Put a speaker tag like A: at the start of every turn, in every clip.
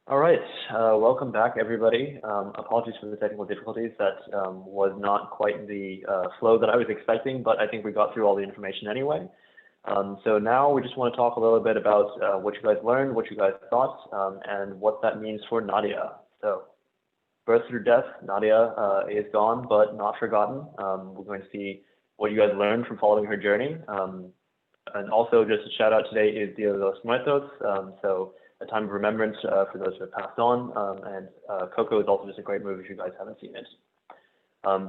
A: All right, welcome back, everybody. Apologies for the technical difficulties. That was not quite the flow that I was expecting, but I think we got through all the information anyway. So now we just want to talk a little bit about what you guys learned, what you guys thought, and what that means for Nadia. So, birth through death, Nadia is gone, but not forgotten. We're going to see what you guys learned from following her journey. And also, just a shout out today is Dia de los Muertos. So a time of remembrance for those who have passed on. And Coco is also just a great movie if you guys haven't seen it.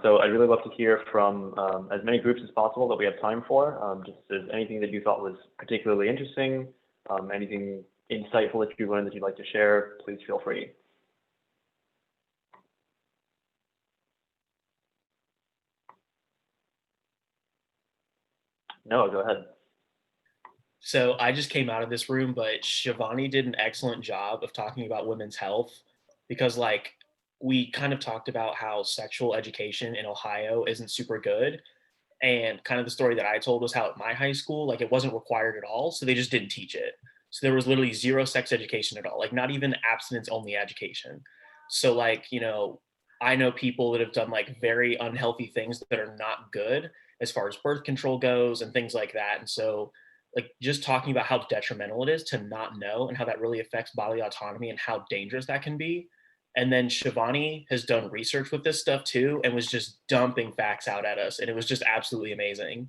A: So I'd really love to hear from as many groups as possible that we have time for. Just if there's anything that you thought was particularly interesting, anything insightful that you learned that you'd like to share, please feel free. No, go ahead.
B: So I just came out of this room, but Shivani did an excellent job of talking about women's health because, like, we kind of talked about how sexual education in Ohio isn't super good. And kind of the story that I told was how at my high school, like, it wasn't required at all. So they just didn't teach it. So there was literally zero sex education at all, like, not even abstinence only education. So, like, I know people that have done like very unhealthy things that are not good as far as birth control goes and things like that. And so, like, just talking about how detrimental it is to not know and how that really affects bodily autonomy and how dangerous that can be. And then Shivani has done research with this stuff too and was just dumping facts out at us. And it was just absolutely amazing.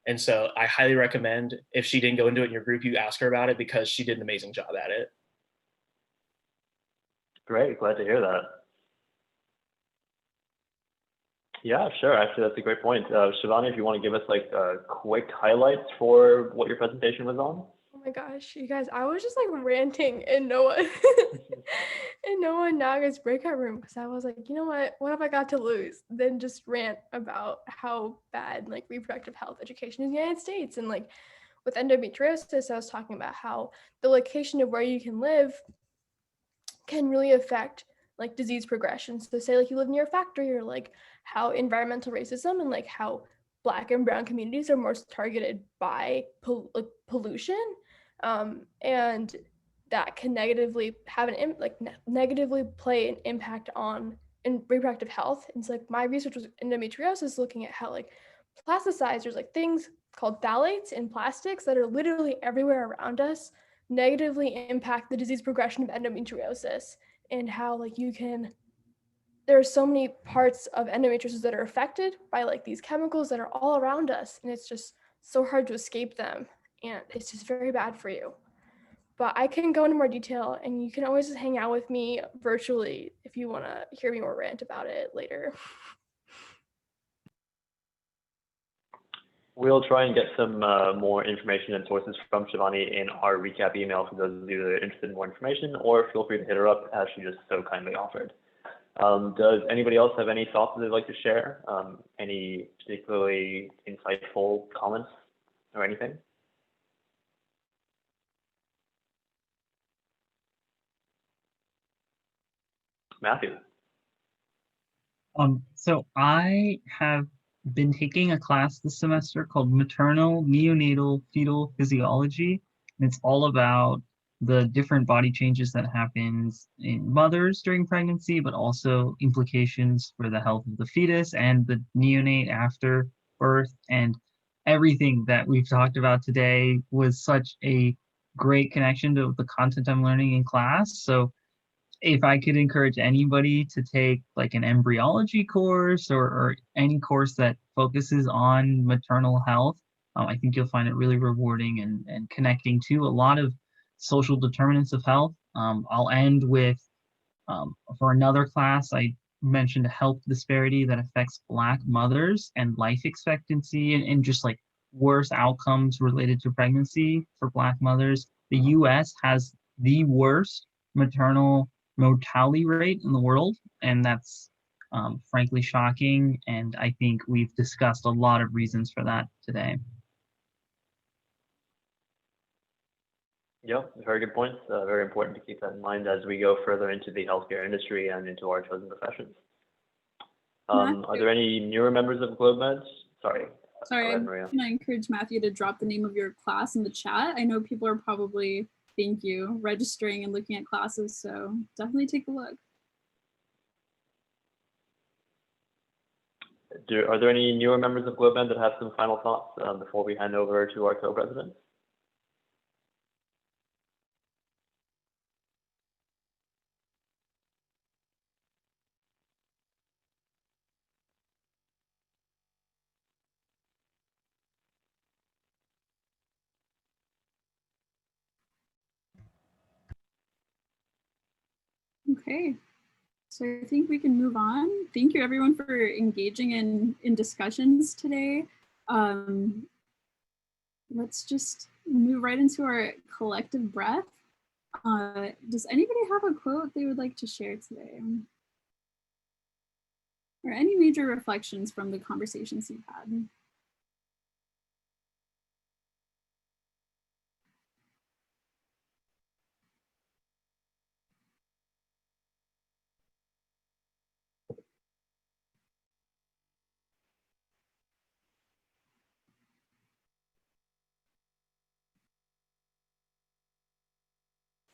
B: And so I highly recommend, if she didn't go into it in your group, you ask her about it because she did an amazing job at it.
A: Great, glad to hear that. Yeah, sure. Actually, that's a great point. Shivani, if you want to give us like quick highlights for what your presentation was on.
C: Oh my gosh, you guys, I was just like ranting in Noah in Noah and Naga's breakout room because I was like, you know what have I got to lose? Then just rant about how bad like reproductive health education is in the United States. And like with endometriosis, I was talking about how the location of where you can live can really affect like disease progression. So say like you live near a factory, or like how environmental racism and like how Black and brown communities are most targeted by pollution, and that can negatively have negatively play an impact on in reproductive health. And so like my research was endometriosis, looking at how like plasticizers, like things called phthalates in plastics that are literally everywhere around us, negatively impact the disease progression of endometriosis, and how like there are so many parts of endometriosis that are affected by like these chemicals that are all around us, and it's just so hard to escape them, and it's just very bad for you. But I can go into more detail, and you can always just hang out with me virtually if you want to hear me more rant about it later.
A: We'll try and get some more information and sources from Shivani in our recap email for those of you that are interested in more information, or feel free to hit her up as she just so kindly offered. Does anybody else have any thoughts that they'd like to share? Any particularly insightful comments or anything? Matthew.
D: So I have been taking a class this semester called Maternal Neonatal Fetal Physiology, and it's all about the different body changes that happens in mothers during pregnancy, but also implications for the health of the fetus and the neonate after birth. And everything that we've talked about today was such a great connection to the content I'm learning in class. So if I could encourage anybody to take like an embryology course, or any course that focuses on maternal health, I think you'll find it really rewarding and connecting to a lot of social determinants of health. I'll end with, for another class, I mentioned health disparity that affects Black mothers and life expectancy, and just like worse outcomes related to pregnancy for Black mothers. The US has the worst maternal mortality rate in the world, and that's frankly shocking. And I think we've discussed a lot of reasons for that today.
A: Yeah, very good points. Very important to keep that in mind as we go further into the healthcare industry and into our chosen professions. Are there any newer members of GlobeMeds? Sorry.
E: Sorry, I'm going to encourage Matthew to drop the name of your class in the chat. I know people are probably thank you, registering and looking at classes. So definitely take a look.
A: Are there any newer members of GlobeN that have some final thoughts before we hand over to our co-president?
E: Okay, so I think we can move on. Thank you everyone for engaging in discussions today. Let's just move right into our collective breath. Does anybody have a quote they would like to share today? Or any major reflections from the conversations you've had?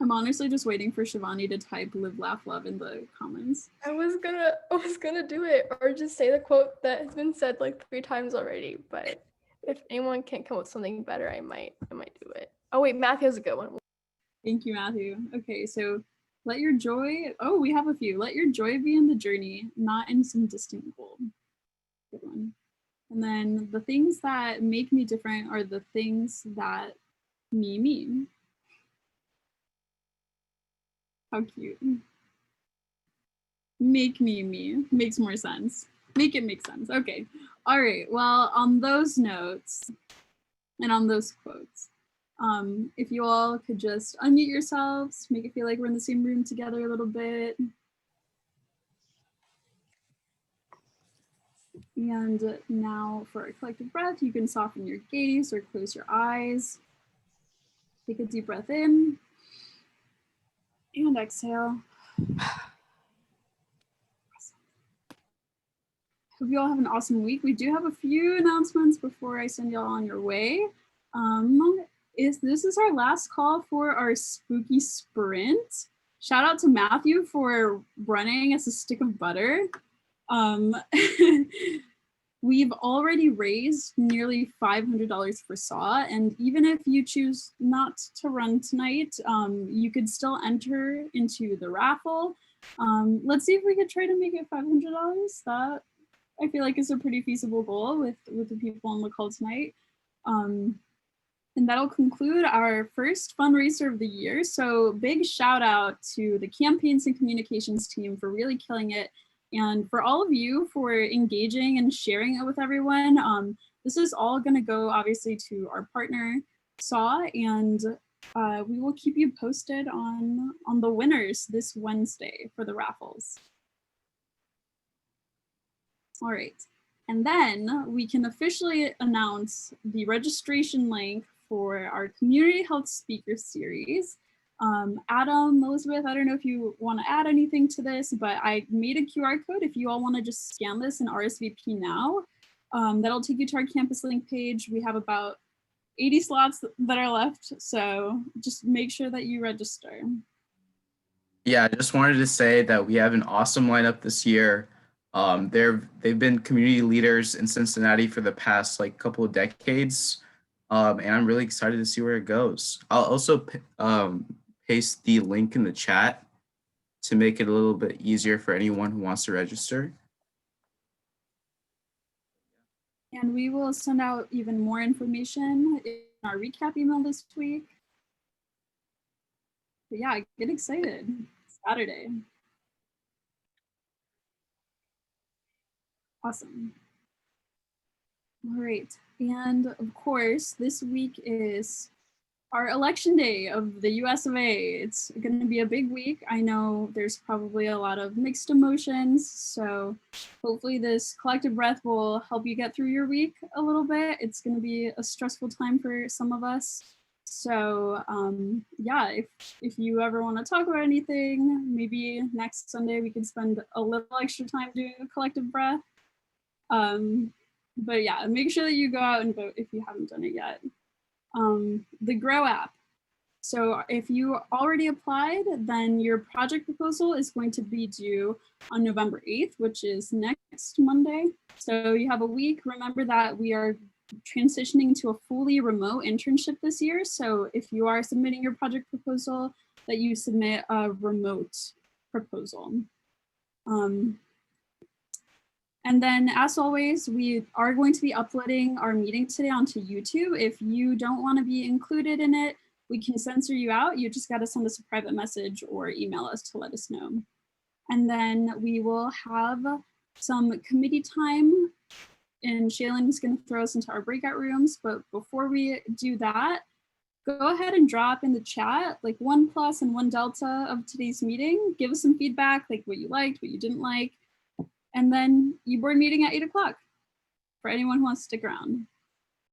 E: I'm honestly just waiting for Shivani to type live, laugh, love in the comments.
C: I was gonna do it or just say the quote that has been said like 3 times already, but if anyone can't come up with something better, I might do it. Oh wait, Matthew has a good one.
E: Thank you, Matthew. Okay, so let your joy, oh, we have a few. Let your joy be in the journey, not in some distant goal. Good one. And then the things that make me different are the things that me. How cute. Make me makes more sense. Make it make sense. Okay. All right. Well, on those notes and on those quotes, if you all could just unmute yourselves, make it feel like we're in the same room together a little bit. And now for a collective breath, you can soften your gaze or close your eyes. Take a deep breath in and exhale. Hope you all have an awesome week. We do have a few announcements before I send y'all on your way. This is our last call for our spooky sprint. Shout out to Matthew for running as a stick of butter. We've already raised nearly $500 for SAW, and even if you choose not to run tonight, you could still enter into the raffle. Let's see if we could try to make it $500. That I feel like is a pretty feasible goal with the people on the call tonight. And that'll conclude our first fundraiser of the year. So big shout out to the campaigns and communications team for really killing it. And for all of you for engaging and sharing it with everyone. This is all gonna go obviously to our partner, SAW, and we will keep you posted on the winners this Wednesday for the raffles. All right, and then we can officially announce the registration link for our community health speaker series. Adam, Elizabeth, I don't know if you want to add anything to this, but I made a QR code if you all want to just scan this and RSVP now. That'll take you to our campus link page. We have about 80 slots that are left, so just make sure that you register.
F: Yeah, I just wanted to say that we have an awesome lineup this year. They've been community leaders in Cincinnati for the past couple of decades, and I'm really excited to see where it goes. I'll also paste the link in the chat to make it a little bit easier for anyone who wants to register.
E: And we will send out even more information in our recap email this week. But yeah, get excited. Saturday. Awesome. All right. And of course, this week is our election day of the US of A. It's going to be a big week. I know there's probably a lot of mixed emotions. So hopefully this collective breath will help you get through your week a little bit. It's going to be a stressful time for some of us. So yeah, if you ever want to talk about anything, maybe next Sunday we could spend a little extra time doing a collective breath. But yeah, make sure that you go out and vote if you haven't done it yet. The ghU app. So if you already applied, then your project proposal is going to be due on November 8th, which is next Monday. So you have a week. Remember that we are transitioning to a fully remote internship this year. So if you are submitting your project proposal, that you submit a remote proposal. And then as always, we are going to be uploading our meeting today onto YouTube. If you don't want to be included in it, we can censor you out. You just got to send us a private message or email us to let us know. And then we will have some committee time, and Shaylin is going to throw us into our breakout rooms. But before we do that, go ahead and drop in the chat like 1 plus and 1 delta of today's meeting. Give us some feedback, like what you liked, what you didn't like. And then board meeting at 8 o'clock for anyone who wants to stick around.